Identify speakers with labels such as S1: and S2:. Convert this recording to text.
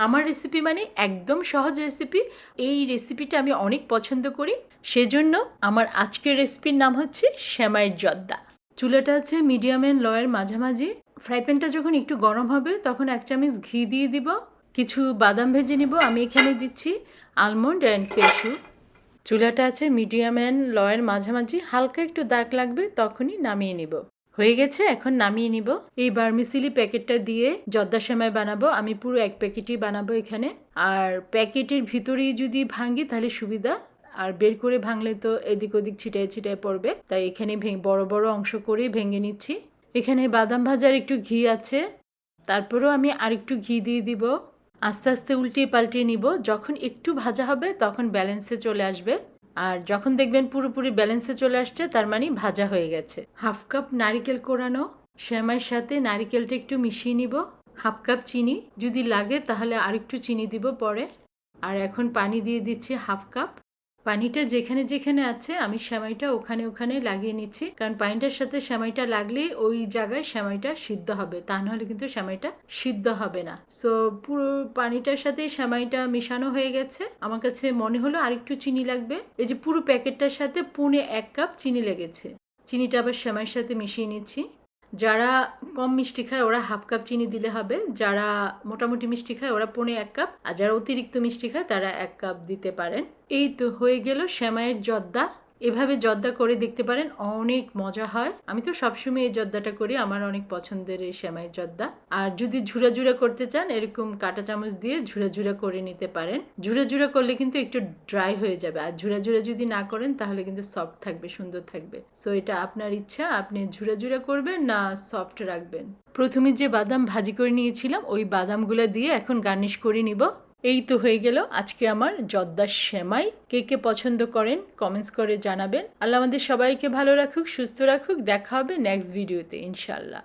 S1: আমার রেসিপি মানে একদম সহজ রেসিপি। এই রেসিপিটা আমি অনেক পছন্দ করি, সেজন্য আমার আজকের রেসিপির নাম হচ্ছে সেমাইয়ের জর্দা। চুলাটা আছে মিডিয়াম অ্যান্ড লোয়ের মাঝামাঝি। ফ্রাই প্যানটা যখন একটু গরম হবে তখন 1 চামচ ঘি দিয়ে দিব, কিছু বাদাম ভেজে নিব। আমি এখানে দিচ্ছি আলমন্ড অ্যান্ড ক্যাশু। চুলাটা আছে মিডিয়াম অ্যান্ড লোয়ের মাঝামাঝি, হালকা একটু দাগ লাগবে তখনই নামিয়ে নিব। হয়ে গেছে, এখন নামিয়ে নিব। এই বার্মিসিলি প্যাকেটটা দিয়ে জর্দা সেমাই বানাবো। আমি পুরো 1 প্যাকেটই বানাবো এখানে। আর প্যাকেটের ভিতরেই যদি ভাঙি তাহলে সুবিধা, আর বের করে ভাঙলে তো এদিক ওদিক ছিটায় ছিটায় পড়বে, তাই এখানে বড় বড় অংশ করে ভেঙে নিচ্ছি। এখানে বাদাম ভাজার একটু ঘি আছে, তারপরেও আমি আরেকটু ঘি দিয়ে দিব। আস্তে আস্তে উল্টিয়ে পাল্টিয়ে নিব। যখন একটু ভাজা হবে তখন ব্যালেন্সে চলে আসবে, আর যখন দেখবেন পুরোপুরি ব্যালেন্সে চলে আসছে তার মানে ভাজা হয়ে গেছে। 1/2 কাপ নারিকেল কোরানো, সেমাইয়ের সাথে নারিকেলটা একটু মিশিয়ে নিব। 1/2 কাপ চিনি, যদি লাগে তাহলে আরেকটু চিনি দিব পরে। আর এখন পানি দিয়ে দিচ্ছি 1/2 কাপ। পানিটা যেখানে যেখানে আছে আমি সেমাইটা ওখানে ওখানে লাগিয়ে নিচ্ছি, কারণ পানিটার সাথে সেমাইটা লাগলেই ওই জায়গায় সেমাইটা সিদ্ধ হবে, তা নাহলে কিন্তু সেমাইটা সিদ্ধ হবে না। সো পুরো পানিটার সাথে সেমাইটা মেশানো হয়ে গেছে। আমার কাছে মনে হলো আরেকটু চিনি লাগবে। এই যে পুরো প্যাকেটটার সাথে 1/4 কাপ চিনি লেগেছে। চিনিটা আবার সেমাইয়ের সাথে মিশিয়ে নিচ্ছি। যারা কম মিষ্টি খায় ওরা 1/2 কাপ চিনি দিলে হবে, যারা মোটামুটি মিষ্টি খায় ওরা 1/4 কাপ, আর যারা অতিরিক্ত মিষ্টি খায় তারা 1 কাপ দিতে পারেন। এই তো হয়ে গেল সেমাইয়ের জর্দা। এভাবে জর্দা করে দেখতে পারেন, অনেক মজা হয়। আমি তো সবসময় এই জর্দাটা করি, আমার অনেক পছন্দের এই সেমাইয়ের জর্দা। আর যদি ঝুরা ঝুরা করতে চান এরকম কাঁটা চামচ দিয়ে ঝুরা ঝুরা করে নিতে পারেন। ঝুরা ঝুরা করলে কিন্তু একটু ড্রাই হয়ে যাবে, আর ঝুরা ঝুরা যদি না করেন তাহলে কিন্তু সফট থাকবে, সুন্দর থাকবে। সো এটা আপনার ইচ্ছা, আপনি ঝুরা ঝুরা করবেন না সফট রাখবেন। প্রথমে যে বাদাম ভাজি করে নিয়েছিলাম ওই বাদামগুলো দিয়ে এখন গার্নিশ করে নিব। এই তো হয়ে গেল আজকে আমার জর্দার সেমাই। কে কে পছন্দ করেন কমেন্টস করে জানাবেন। আল্লাহ আমাদের সবাইকে ভালো রাখুক, সুস্থ রাখুক। দেখা হবে নেক্সট ভিডিওতে ইনশাল্লাহ।